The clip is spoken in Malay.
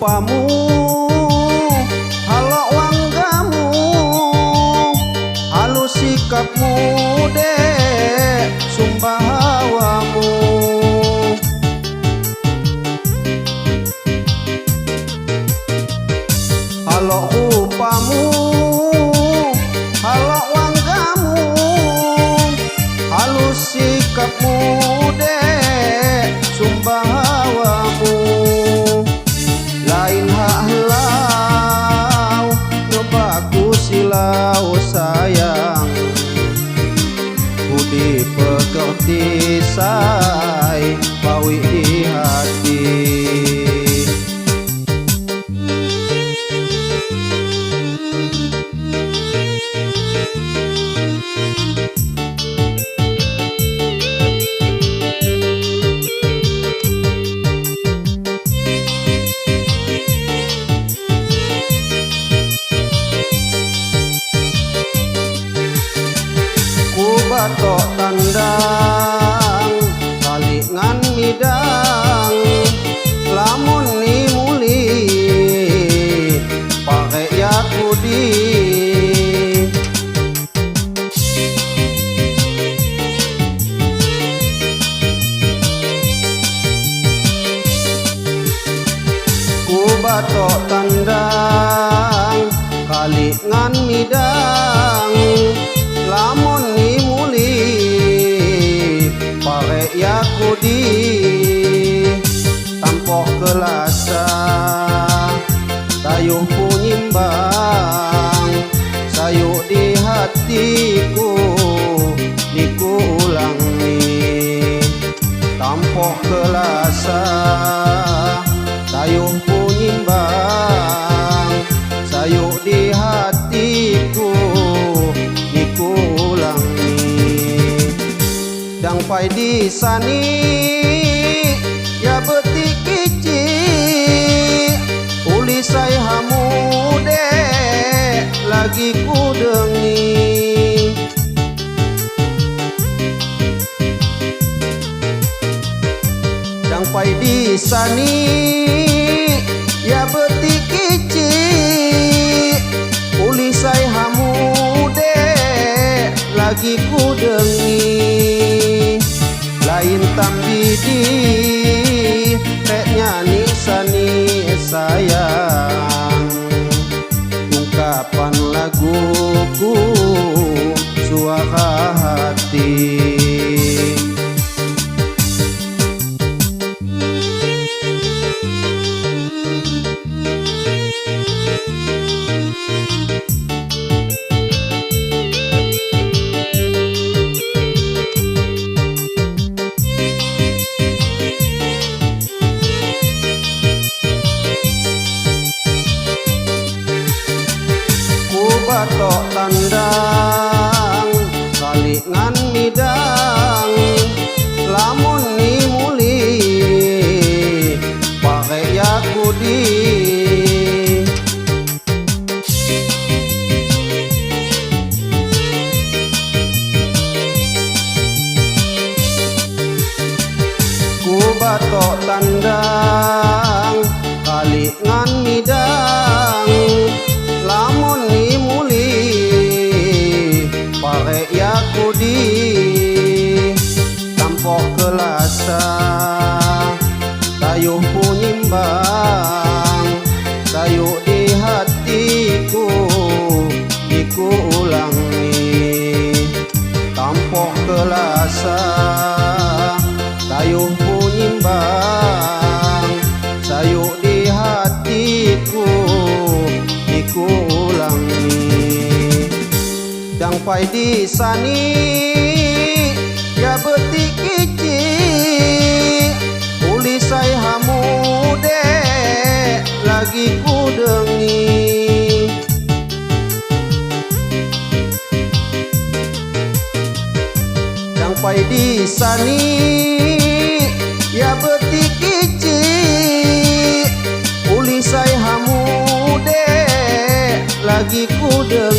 rupamu, halok wanggamu, halus sikapmu dek, sumpah hawamu. Halok rupamu, halok wanggamu, halus sikapmu dek, sumpah hawamu. Lain hak helau, nyobaku silau sayang, budi pekerti say, bawi di hati. Batok tandang kalingan midang, lamun ni muli pake yakudi. Ku batok tandang kalingan midang, lamun ni muli pare yakudi. Tampok kelasa tayuh punyimbang, sayuk di hatiku niku ulangi. Tampok kelasa tayuh punyimbang, sayuk di hatiku niku ulangi. Dang pai di sani ya betik kici, uli say hamu dek lagi ku dengi. Dang pai di sani ya betik kici, uli say hamu dek lagi ku dengi. Lain tambidi tek nyanyi sani sayang, ungkapan laguku suara hati. Batok tandang kalingan midang, lamun ni muli pake yakudi. Ku batok tandang kalingan midang, lamun ni muli pare yakudi. Tampok kelasa tayuh punyimbang, sayuk di hatiku niku ulangi. Tampok kelasa tayuh punyimbang, sayuk di hatiku niku ulangi. Dang pai di sani ya betik kici, uli say hamu dek lagi ku dengi. Dang pai di sani ya betik kici, uli say hamu dek lagi ku dengi.